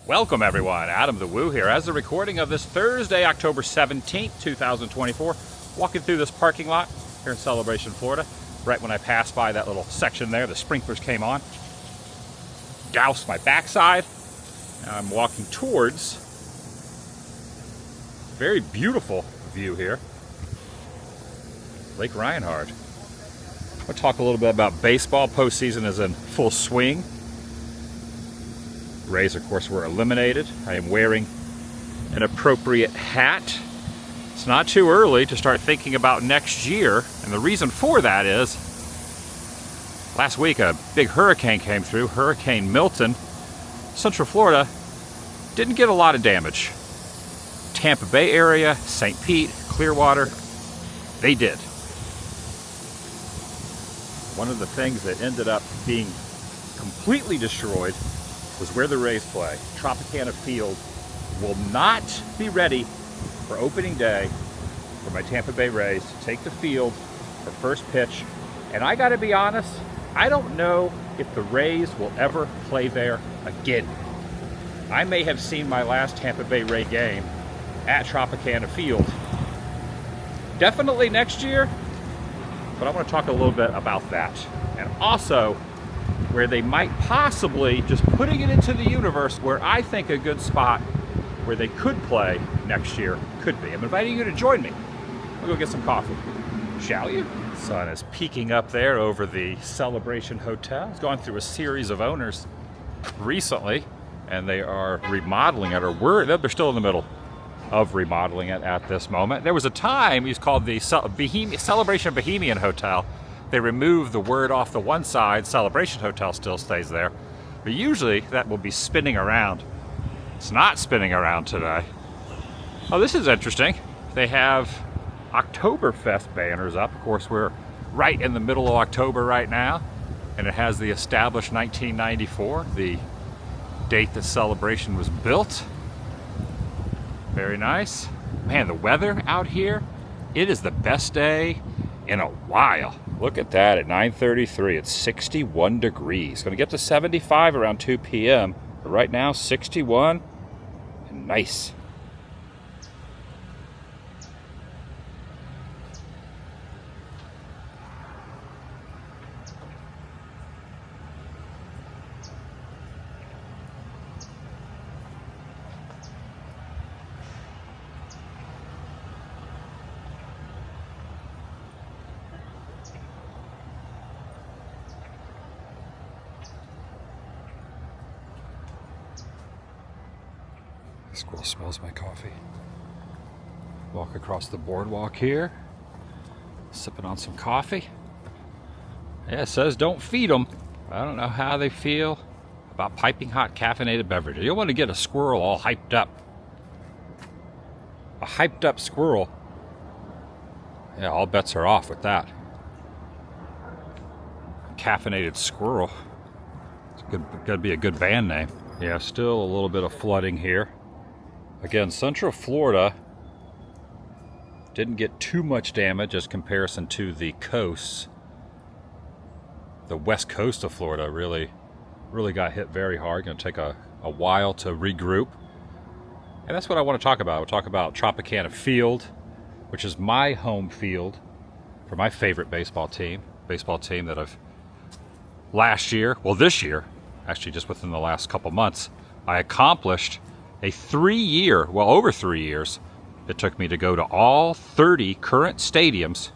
Welcome everyone, Adam the Woo here as the recording of this Thursday, October 17th, 2024. Walking through this parking lot here in Celebration, Florida. Right when I passed by that little section there, the sprinklers came on. Doused my backside. Now I'm walking towards a very beautiful view here. Lake Reinhardt. I'll talk a little bit about baseball. Postseason is in full swing. Rays, of course, were eliminated. I am wearing an appropriate hat. It's not too early to start thinking about next year, and the reason for that is last week a big hurricane came through, Hurricane Milton. Central Florida didn't get a lot of damage. Tampa Bay area, St. Pete, Clearwater, they did. One of the things that ended up being completely destroyed was where the Rays play. Tropicana Field will not be ready for opening day for my Tampa Bay Rays to take the field for first pitch. And I gotta be honest, I don't know if the Rays will ever play there again. I may have seen my last Tampa Bay Ray game at Tropicana Field. Definitely next year, but I want to talk a little bit about that. And also, where they might possibly, just putting it into the universe, where I think a good spot where they could play next year could be. I'm inviting you to join me. We'll go get some coffee. Shall you? Sun is peeking up there over the Celebration Hotel. It's gone through a series of owners recently, and they are remodeling it, or they're still in the middle of remodeling it at this moment. There was a time it was called the Celebration Bohemian Hotel. They removed the word off the one side. Celebration Hotel still stays there, but usually that will be spinning around. It's not spinning around today. Oh, this is interesting. They have Oktoberfest banners up. Of course, we're right in the middle of October right now, and it has the established 1994, the date that Celebration was built. Very nice. Man, the weather out here, it is the best day in a while. Look at that, at 9:33, it's 61 degrees. Gonna get to 75 around 2 p.m. But right now, 61, and nice. Squirrel smells my coffee. Walk across the boardwalk here, sipping on some coffee. Yeah, it says don't feed them. I don't know how they feel about piping hot caffeinated beverages. You don't want to get a squirrel all hyped up. A hyped up squirrel. Yeah, all bets are off with that. Caffeinated squirrel. It's gonna be a good band name. Yeah, still a little bit of flooding here. Again, Central Florida didn't get too much damage as comparison to the coasts. The west coast of Florida really got hit very hard. Going to take a while to regroup. And that's what I want to talk about. We'll talk about Tropicana Field, which is my home field for my favorite baseball team that I've this year, actually just within the last couple months, I accomplished a 3-year, over 3 years, it took me to go to all 30 current MLB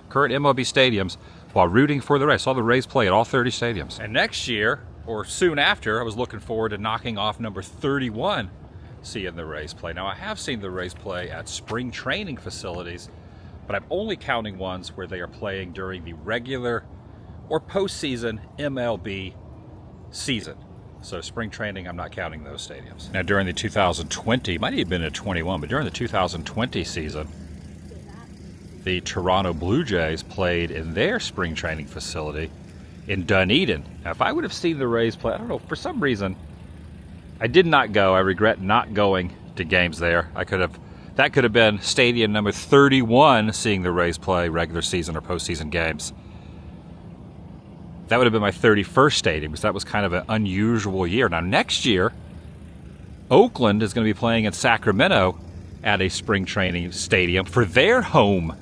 stadiums, while rooting for the Rays. Saw the Rays play at all 30 stadiums. And next year, or soon after, I was looking forward to knocking off number 31, seeing the Rays play. Now, I have seen the Rays play at spring training facilities, but I'm only counting ones where they are playing during the regular or postseason MLB season. So spring training, I'm not counting those stadiums. Now during the 2020, might have been a 21, but during the 2020 season, the Toronto Blue Jays played in their spring training facility in Dunedin. Now if I would have seen the Rays play, I don't know, for some reason, I did not go. I regret not going to games there. That could have been stadium number 31, seeing the Rays play regular season or postseason games. That would have been my 31st stadium, because that was kind of an unusual year. Now next year, Oakland is going to be playing in Sacramento at a spring training stadium for their home.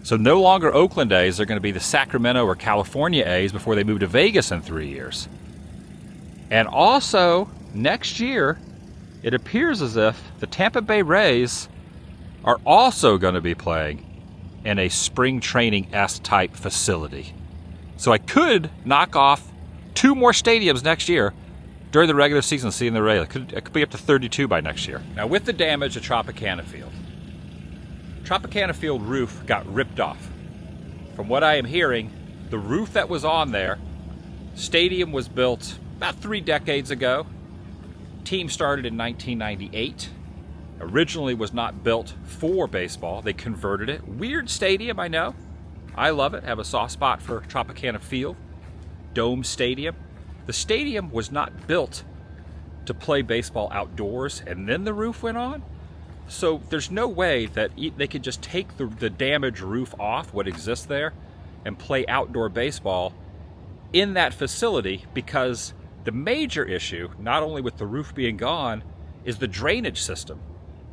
So no longer Oakland A's, they're going to be the Sacramento or California A's before they move to Vegas in 3 years. And also, next year, it appears as if the Tampa Bay Rays are also going to be playing in a spring training-esque type facility. So I could knock off 2 more stadiums next year during the regular season, seeing the Rays. It could be up to 32 by next year. Now, with the damage at Tropicana Field roof got ripped off. From what I am hearing, the roof that was on there, stadium was built about 3 decades ago. Team started in 1998. Originally was not built for baseball. They converted it. Weird stadium, I know. I love it. Have a soft spot for Tropicana Field. Dome Stadium. The stadium was not built to play baseball outdoors, and then the roof went on. So there's no way that they could just take the damaged roof off, what exists there, and play outdoor baseball in that facility, because the major issue, not only with the roof being gone, is the drainage system.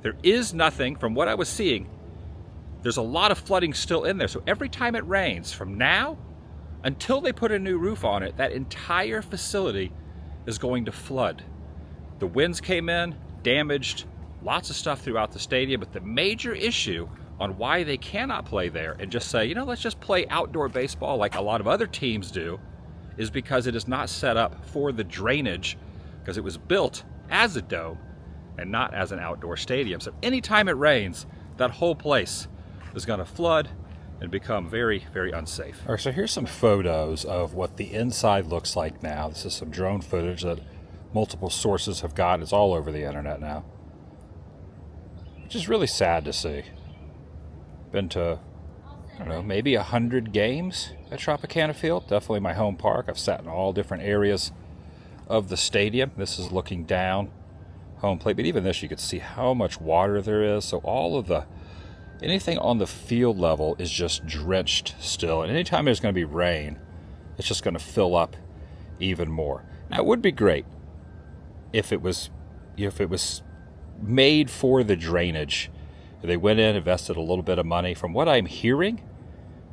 There is nothing, from what I was seeing, there's a lot of flooding still in there. So every time it rains, from now until they put a new roof on it, that entire facility is going to flood. The winds came in, damaged lots of stuff throughout the stadium, but the major issue on why they cannot play there and just say, let's just play outdoor baseball like a lot of other teams do, is because it is not set up for the drainage, because it was built as a dome and not as an outdoor stadium. So anytime it rains, that whole place is going to flood and become very, very unsafe. All right, so here's some photos of what the inside looks like now. This is some drone footage that multiple sources have got. It's all over the internet now, which is really sad to see. Been to, I don't know, maybe 100 games at Tropicana Field. Definitely my home park. I've sat in all different areas of the stadium. This is looking down home plate, but even this, you could see how much water there is. So all of anything on the field level is just drenched still. And anytime there's going to be rain, it's just going to fill up even more. Now, it would be great if it was made for the drainage. They went in, invested a little bit of money. From what I'm hearing,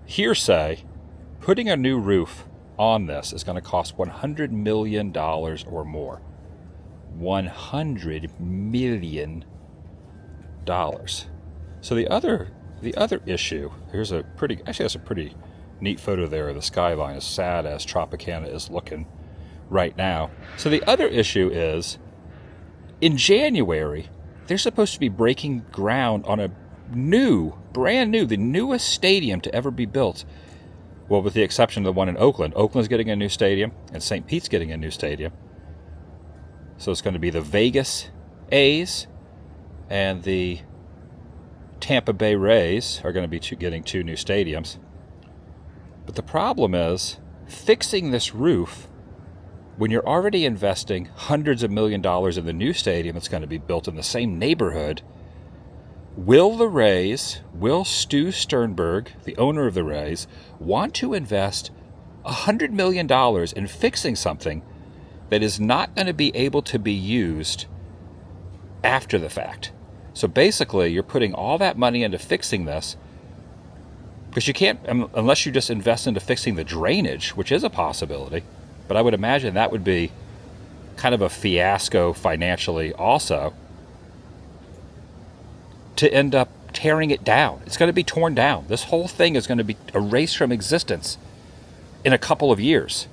hearsay, putting a new roof on this is going to cost $100 million or more. $100 million. So the other issue, that's a pretty neat photo there of the skyline, as sad as Tropicana is looking right now. So the other issue is, in January, they're supposed to be breaking ground on a brand new, the newest stadium to ever be built. Well, with the exception of the one in Oakland. Oakland's getting a new stadium, and St. Pete's getting a new stadium. So it's going to be the Vegas A's and the Tampa Bay Rays are going to be getting 2 new stadiums. But the problem is, fixing this roof when you're already investing hundreds of millions of dollars in the new stadium that's going to be built in the same neighborhood. Will Stu Sternberg, the owner of the Rays, want to invest $100 million in fixing something that is not going to be able to be used after the fact? So basically, you're putting all that money into fixing this, because you can't, unless you just invest into fixing the drainage, which is a possibility, but I would imagine that would be kind of a fiasco financially also, to end up tearing it down. It's going to be torn down. This whole thing is going to be erased from existence in a couple of years.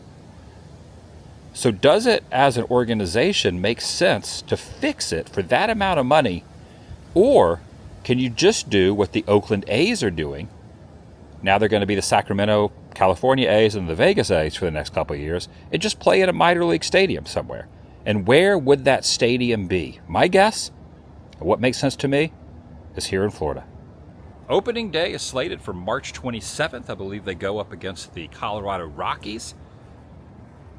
So does it, as an organization, make sense to fix it for that amount of money? Or can you just do what the Oakland A's are doing? Now they're going to be the Sacramento, California A's and the Vegas A's for the next couple of years, and just play at a minor league stadium somewhere. And where would that stadium be? My guess, what makes sense to me, is here in Florida. Opening day is slated for March 27th. I believe they go up against the Colorado Rockies.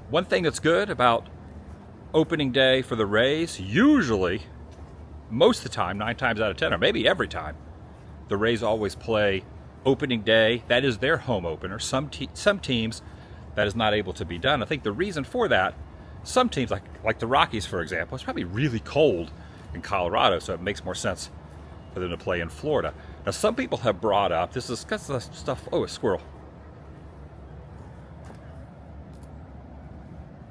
One thing that's good about opening day for the Rays, usually, most of the time, 9 times out of 10, or maybe every time, the Rays always play opening day. That is their home opener. Some teams, that is not able to be done. I think the reason for that some teams, like the Rockies, for example, it's probably really cold in Colorado, so it makes more sense for them to play in Florida. Now, some people have brought up, this is stuff, oh, a squirrel.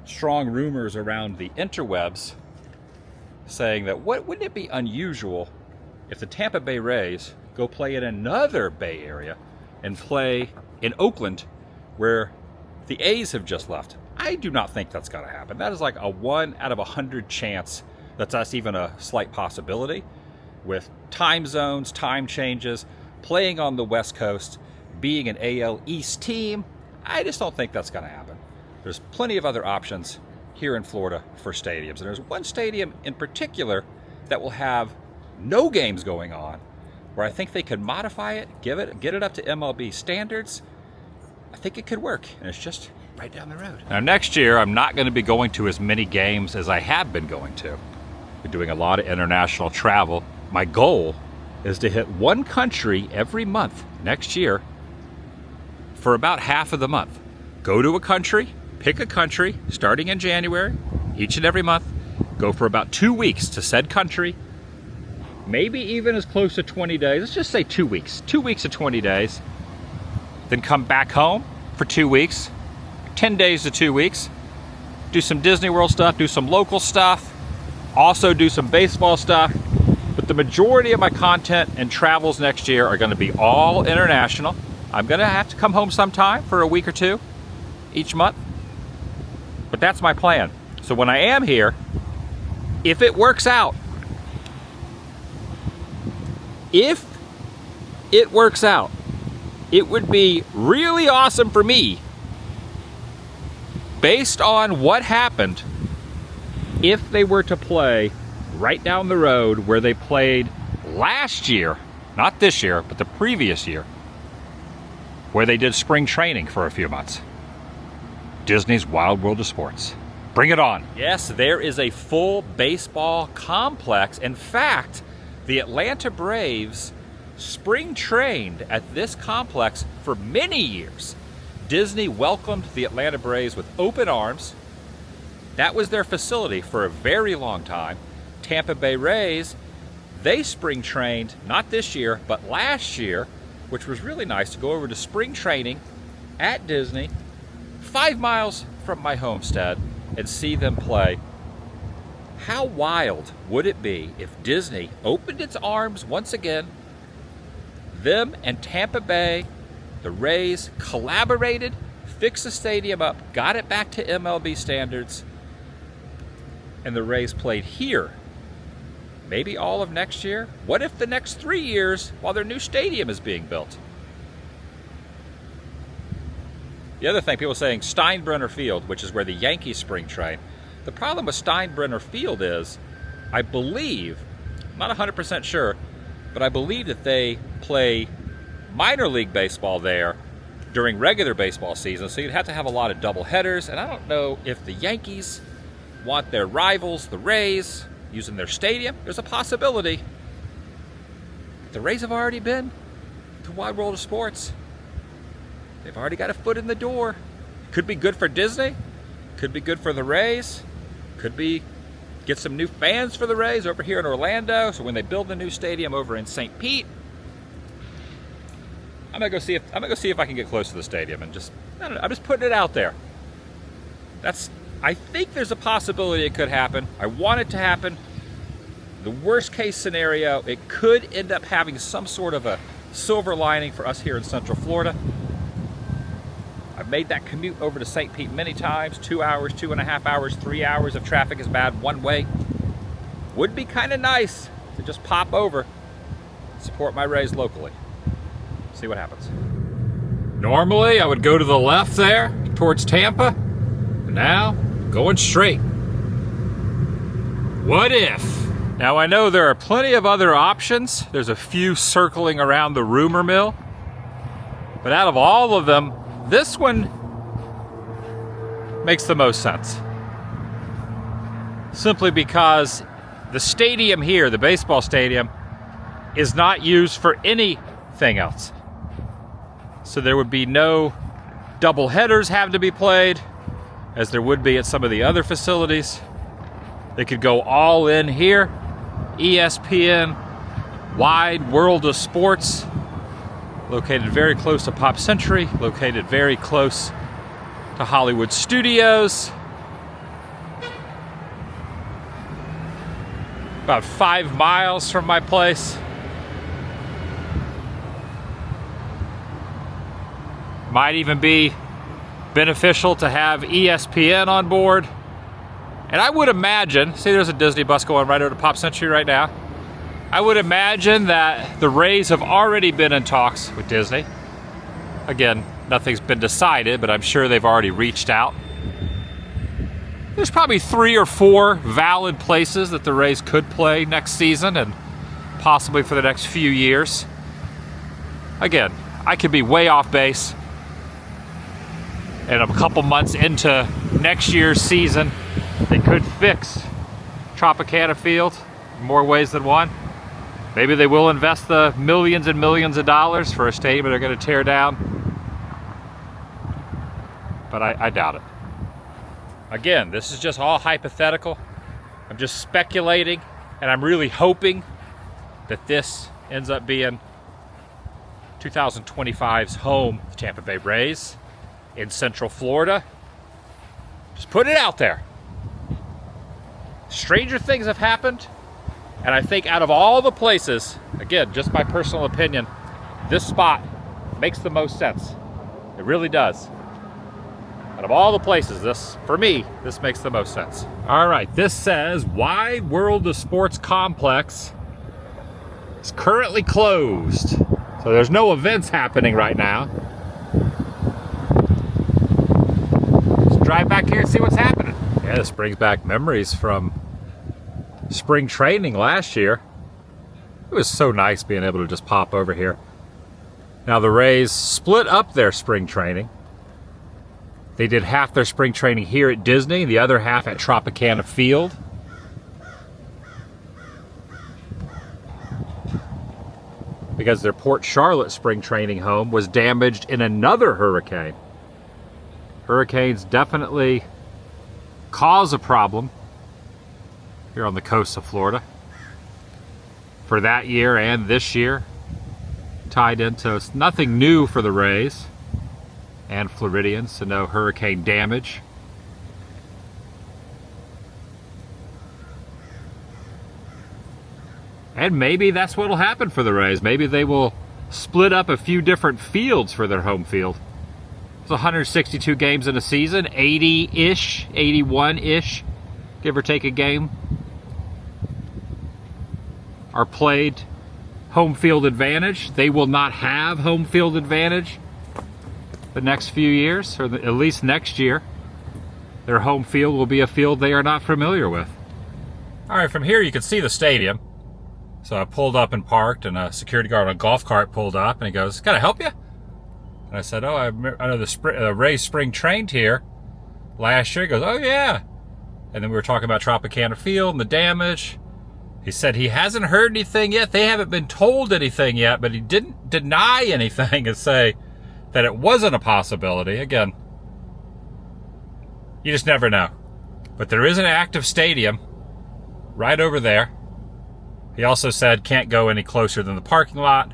Strong rumors around the interwebs saying that wouldn't it be unusual if the Tampa Bay Rays go play in another Bay Area and play in Oakland where the A's have just left? I do not think that's going to happen. That is like a 1 out of 100 chance that's even a slight possibility. With time zones, time changes, playing on the West Coast, being an AL East team, I just don't think that's going to happen. There's plenty of other options here in Florida for stadiums. And there's one stadium in particular that will have no games going on, where I think they could modify it, get it up to MLB standards. I think it could work, and it's just right down the road. Now, next year, I'm not going to be going to as many games as I have been going to. We're doing a lot of international travel. My goal is to hit one country every month next year for about half of the month. Go to a country, pick a country, starting in January, each and every month, go for about 2 weeks to said country, maybe even as close to 20 days. Let's just say 2 weeks. 2 weeks to 20 days. Then come back home for 2 weeks, 10 days to 2 weeks, do some Disney World stuff, do some local stuff, also do some baseball stuff. But the majority of my content and travels next year are going to be all international. I'm going to have to come home sometime for a week or two each month. But that's my plan. So when I am here, if it works out, it would be really awesome for me, based on what happened, if they were to play right down the road where they played last year, not this year, but the previous year, where they did spring training for a few months. Disney's Wild World of Sports. Bring it on. Yes, there is a full baseball complex. In fact, the Atlanta Braves spring trained at this complex for many years. Disney welcomed the Atlanta Braves with open arms. That was their facility for a very long time. Tampa Bay Rays, they spring trained, not this year, but last year, which was really nice to go over to spring training at Disney, 5 miles from my homestead, and see them play. How wild would it be if Disney opened its arms once again, them and Tampa Bay, the Rays, collaborated, fixed the stadium up, got it back to MLB standards, and the Rays played here maybe all of next year? What if the next 3 years while their new stadium is being built? The other thing, people are saying Steinbrenner Field, which is where the Yankees spring train. The problem with Steinbrenner Field is, I believe, I'm not 100% sure, but I believe that they play minor league baseball there during regular baseball season, so you'd have to have a lot of double headers, and I don't know if the Yankees want their rivals, the Rays, using their stadium. There's a possibility. The Rays have already been to Wide World of Sports. They've already got a foot in the door. Could be good for Disney. Could be good for the Rays. Could be get some new fans for the Rays over here in Orlando. So when they build the new stadium over in St. Pete, I'm gonna go see if I can get close to the stadium and just, I don't know, I'm just putting it out there. I think there's a possibility it could happen. I want it to happen. The worst case scenario, it could end up having some sort of a silver lining for us here in Central Florida. I've made that commute over to St. Pete many times, 2 hours, 2.5 hours, 3 hours if traffic is bad one way. Would be kind of nice to just pop over, support my Rays locally. See what happens. Normally, I would go to the left there, towards Tampa. Now, going straight. What if? Now, I know there are plenty of other options. There's a few circling around the rumor mill. But out of all of them, this one makes the most sense. Simply because the stadium here, the baseball stadium, is not used for anything else. So there would be no double headers having to be played. as there would be at some of the other facilities. They could go all in here. ESPN, wide world of sports, located very close to Pop Century, located very close to Hollywood Studios. About 5 miles from my place. Might even be beneficial to have ESPN on board. And I would imagine, see there's a Disney bus going right over to Pop Century right now. I would imagine that the Rays have already been in talks with Disney. Again, nothing's been decided, but I'm sure they've already reached out. There's probably 3 or 4 valid places that the Rays could play next season and possibly for the next few years. Again, I could be way off base. And a couple months into next year's season, they could fix Tropicana Field in more ways than one. Maybe they will invest the millions and millions of dollars for a stadium they're going to tear down. But I doubt it. Again, this is just all hypothetical. I'm just speculating, and I'm really hoping that this ends up being 2025's home, the Tampa Bay Rays in Central Florida. Just put it out there. Stranger things have happened, and I think out of all the places, again, just my personal opinion, this spot makes the most sense. It really does. Out of all the places, this, for me, this makes the most sense. All right, this says Wide World of Sports Complex is currently closed. So there's no events happening right now. Let's drive back here and see what's happening. Yeah, this brings back memories from spring training last year. It was so nice being able to just pop over here. Now the Rays split up their spring training. They did half their spring training here at Disney, the other half at Tropicana Field. Because their Port Charlotte spring training home was damaged in another hurricane. Hurricanes definitely cause a problem here on the coast of Florida for that year and this year, tied into nothing new for the Rays and Floridians to know hurricane damage. And maybe that's what will happen for the Rays. Maybe they will split up a few different fields for their home field. It's 162 games in a season, 80-ish, 81-ish, give or take a game, are played home field advantage. They will not have home field advantage the next few years, or at least next year. Their home field will be a field they are not familiar with. All right, from here you can see the stadium. So I pulled up and parked, and a security guard on a golf cart pulled up, and he goes, "Can I help you?" And I said, "Oh, I know the Rays spring trained here last year." He goes, "Oh, yeah." And then we were talking about Tropicana Field and the damage. He said he hasn't heard anything yet. They haven't been told anything yet, but he didn't deny anything and say that it wasn't a possibility. Again, you just never know. But there is an active stadium right over there. He also said can't go any closer than the parking lot,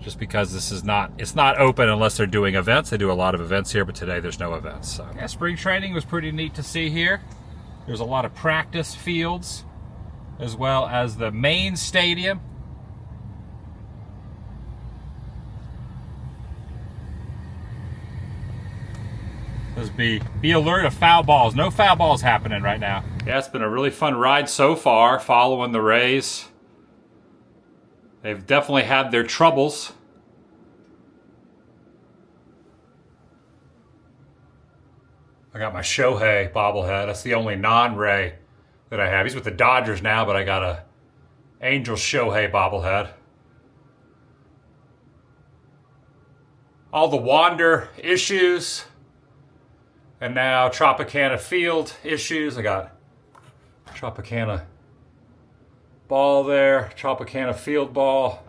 just because this is it's not open unless they're doing events. They do a lot of events here, but today there's no events. So yeah, spring training was pretty neat to see here. There's a lot of practice fields as well as the main stadium. Just be alert of foul balls. No foul balls happening right now. Yeah, it's been a really fun ride so far following the Rays. They've definitely had their troubles. I got my Shohei bobblehead. That's the only non-Ray that I have. He's with the Dodgers now, but I got a Angel Shohei bobblehead. All the Wander issues, and now Tropicana Field issues. I got Tropicana ball there, Tropicana Field ball.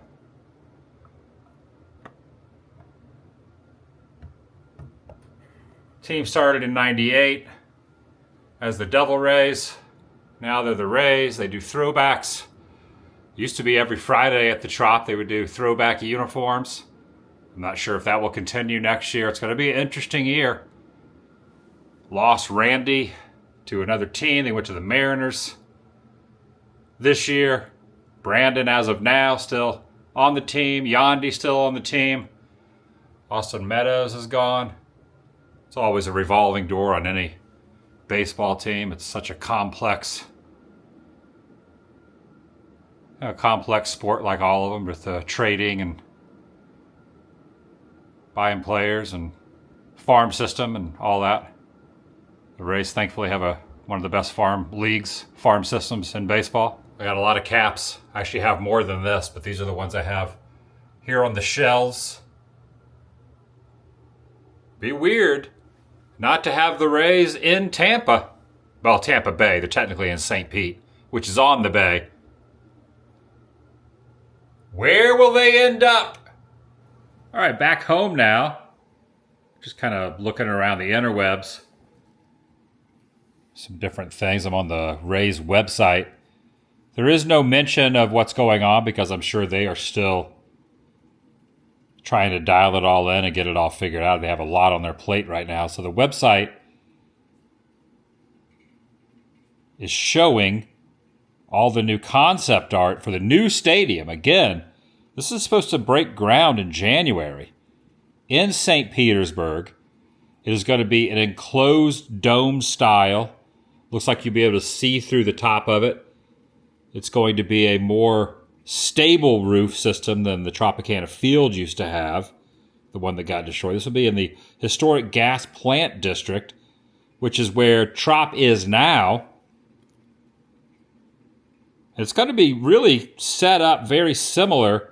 Team started in '98 as the Devil Rays. Now they're the Rays. They do throwbacks. Used to be every Friday at the Trop they would do throwback uniforms. I'm not sure if that will continue next year. It's going to be an interesting year. Lost Randy to another team. They went to the Mariners this year. Brandon, as of now, still on the team. Yandy still on the team. Austin Meadows is gone. It's always a revolving door on any baseball team. It's such a complex sport, like all of them, with trading and buying players and farm system and all that. The Rays thankfully have one of the best farm systems in baseball. I got a lot of caps. I actually have more than this, but these are the ones I have here on the shelves. Be weird not to have the Rays in Tampa. Well, Tampa Bay. They're technically in St. Pete, which is on the bay. Where will they end up? All right, back home now. Just kind of looking around the interwebs. Some different things. I'm on the Rays website. There is no mention of what's going on because I'm sure they are still trying to dial it all in and get it all figured out. They have a lot on their plate right now. So the website is showing all the new concept art for the new stadium. Again, this is supposed to break ground in January in St. Petersburg. It is going to be an enclosed dome style. Looks like you'll be able to see through the top of it. It's going to be a more stable roof system than the Tropicana Field used to have, the one that got destroyed. This will be in the historic gas plant district, which is where Trop is now. It's going to be really set up very similar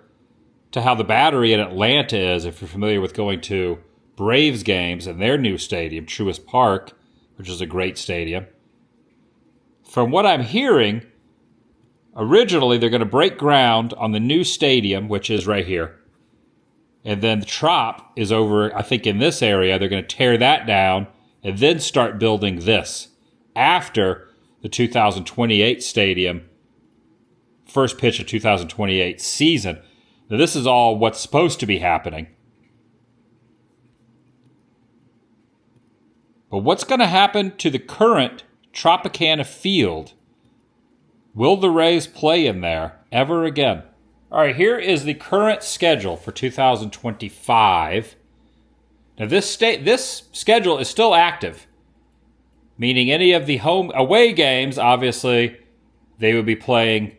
to how the Battery in Atlanta is, if you're familiar with going to Braves games and their new stadium, Truist Park, which is a great stadium. From what I'm hearing, originally they're going to break ground on the new stadium, which is right here. And then the Trop is over, I think, in this area. They're going to tear that down and then start building this after the 2028 stadium, first pitch of 2028 season. Now, this is all what's supposed to be happening. But what's going to happen to the current Tropicana Field? Will the Rays play in there ever again? All right, here is the current schedule for 2025. Now, this schedule is still active, meaning any of the away games, obviously, they would be playing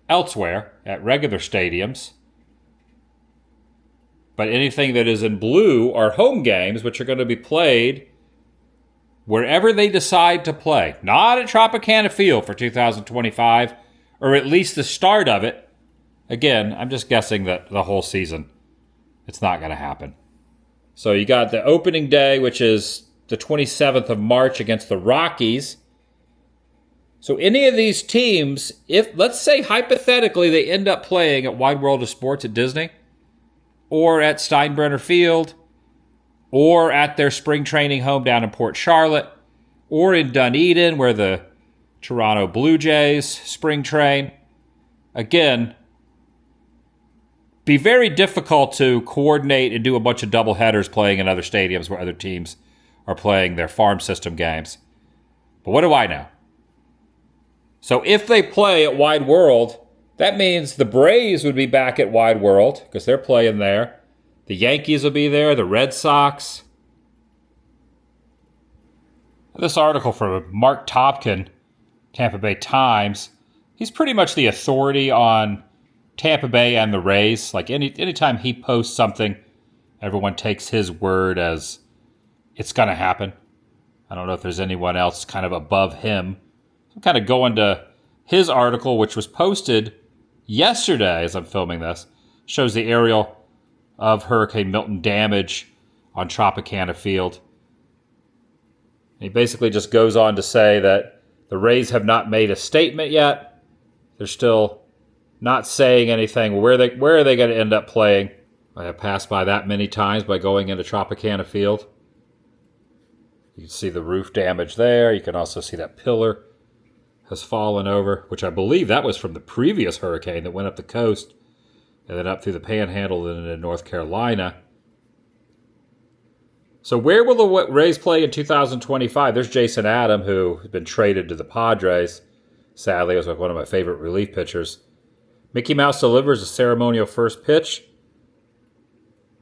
elsewhere at regular stadiums. But anything that is in blue are home games, which are going to be played wherever they decide to play. Not at Tropicana Field for 2025, or at least the start of it. Again, I'm just guessing that the whole season, it's not going to happen. So you got the opening day, which is the 27th of March against the Rockies. So any of these teams, if, let's say hypothetically, they end up playing at Wide World of Sports at Disney, or at Steinbrenner Field, or at their spring training home down in Port Charlotte, or in Dunedin, where the Toronto Blue Jays spring train. Again, be very difficult to coordinate and do a bunch of double headers playing in other stadiums where other teams are playing their farm system games. But what do I know? So if they play at Wide World, that means the Braves would be back at Wide World because they're playing there. The Yankees will be there, the Red Sox. This article from Mark Topkin, Tampa Bay Times, he's pretty much the authority on Tampa Bay and the Rays. Like anytime he posts something, everyone takes his word as it's going to happen. I don't know if there's anyone else kind of above him. I'm kind of going to his article, which was posted yesterday as I'm filming this, shows the aerial of Hurricane Milton damage on Tropicana Field. He basically just goes on to say that the Rays have not made a statement yet. They're still not saying anything. Where are they going to end up playing? I have passed by that many times by going into Tropicana Field. You can see the roof damage there. You can also see that pillar has fallen over, which I believe that was from the previous hurricane that went up the coast and then up through the Panhandle and into North Carolina. So where will the Rays play in 2025? There's Jason Adam, who has been traded to the Padres. Sadly, it was one of my favorite relief pitchers. Mickey Mouse delivers a ceremonial first pitch.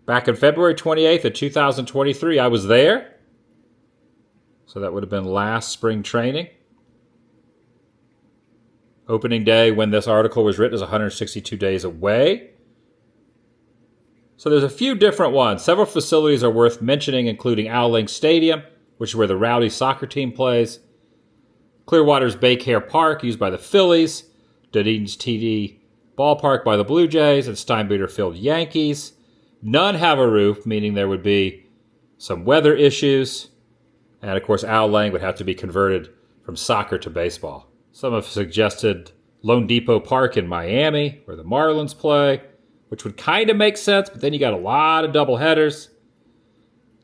Back on February 28th of 2023, I was there. So that would have been last spring training. Opening day when this article was written is 162 days away. So there's a few different ones. Several facilities are worth mentioning, including Al Link Stadium, which is where the Rowdy soccer team plays. Clearwater's Baycare Park, used by the Phillies. Dunedin's TD Ballpark by the Blue Jays, and Steinbreeder Field Yankees. None have a roof, meaning there would be some weather issues. And of course, Al Lang would have to be converted from soccer to baseball. Some have suggested Lone Depot Park in Miami, where the Marlins play, which would kind of make sense, but then you got a lot of doubleheaders.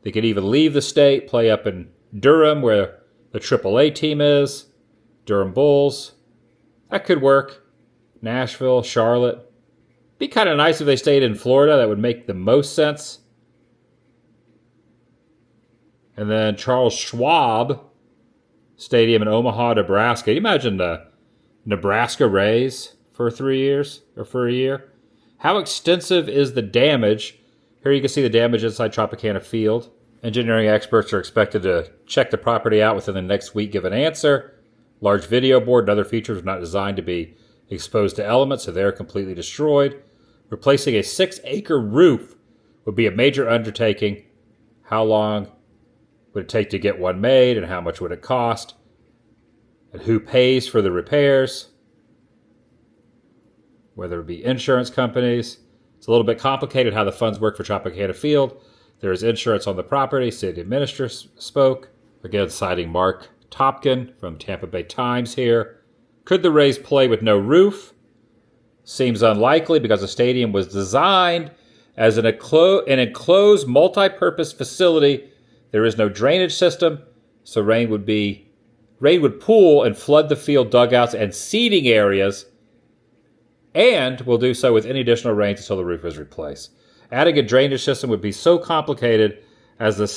They could even leave the state, play up in Durham, where the AAA team is, Durham Bulls. That could work. Nashville, Charlotte. Be kind of nice if they stayed in Florida. That would make the most sense. And then Charles Schwab Stadium in Omaha, Nebraska. Can you imagine the Nebraska Rays for 3 years or for a year? How extensive is the damage? Here you can see the damage inside Tropicana Field. Engineering experts are expected to check the property out within the next week, give an answer. Large video board and other features are not designed to be exposed to elements, so they're completely destroyed. Replacing a 6-acre roof would be a major undertaking. How long would it take to get one made, and how much would it cost? And who pays for the repairs? Whether it be insurance companies. It's a little bit complicated how the funds work for Tropicana Field. There is insurance on the property. City administrator spoke. Again, citing Mark Topkin from Tampa Bay Times here. Could the Rays play with no roof? Seems unlikely because the stadium was designed as an enclosed multi-purpose facility. There is no drainage system, so rain would pool and flood the field dugouts and seating areas, and will do so with any additional rains until the roof is replaced. Adding a drainage system would be so complicated as the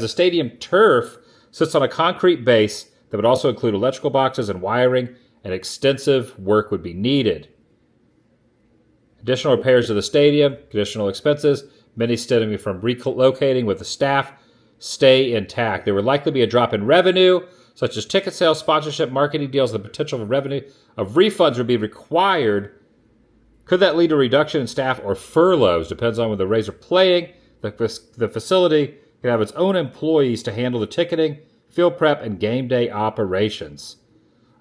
stadium turf sits on a concrete base that would also include electrical boxes and wiring, and extensive work would be needed. Additional repairs to the stadium, additional expenses, many stemming from relocating with the staff, stay intact. There would likely be a drop in revenue, such as ticket sales, sponsorship, marketing deals. The potential for revenue of refunds would be required. Could that lead to a reduction in staff or furloughs? Depends on when the Rays are playing. The facility can have its own employees to handle the ticketing, field prep, and game day operations.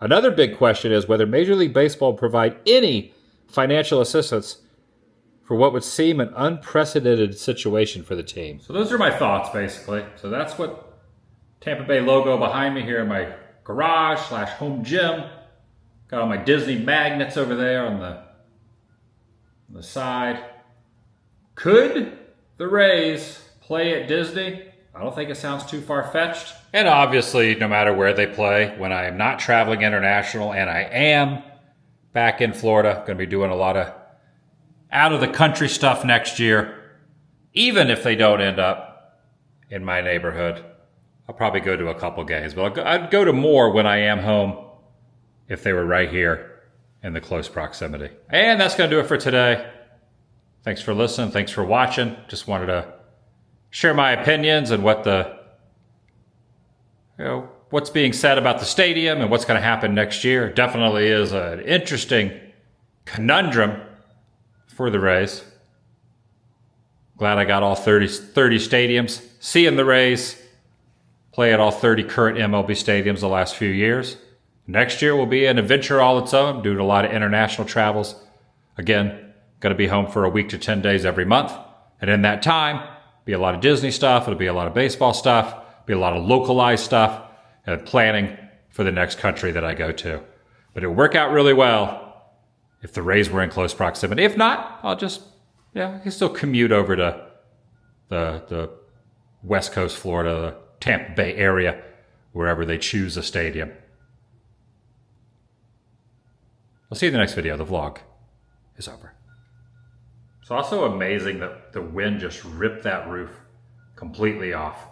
Another big question is whether Major League Baseball will provide any financial assistance for what would seem an unprecedented situation for the team. So those are my thoughts, basically. So that's what Tampa Bay logo behind me here in my garage / home gym. Got all my Disney magnets over there on the side. Could the Rays play at Disney? I don't think it sounds too far-fetched. And obviously, no matter where they play, when I am not traveling international and I am back in Florida, going to be doing a lot of out-of-the-country stuff next year. Even if they don't end up in my neighborhood, I'll probably go to a couple games. But I'd go to more when I am home if they were right here in the close proximity. And that's going to do it for today. Thanks for listening. Thanks for watching. Just wanted to share my opinions and what's being said about the stadium and what's going to happen next year. Definitely is an interesting conundrum for the Rays. Glad I got all 30 stadiums. Seeing the Rays play at all 30 current MLB stadiums the last few years. Next year will be an adventure all its own, doing a lot of international travels. Again, going to be home for a week to 10 days every month. And in that time, be a lot of Disney stuff. It'll be a lot of baseball stuff. Be a lot of localized stuff and planning for the next country that I go to. But it'll work out really well if the Rays were in close proximity. If not, I can still commute over to the West Coast Florida, Tampa Bay area, wherever they choose a stadium. I'll see you in the next video. The vlog is over. It's also amazing that the wind just ripped that roof completely off.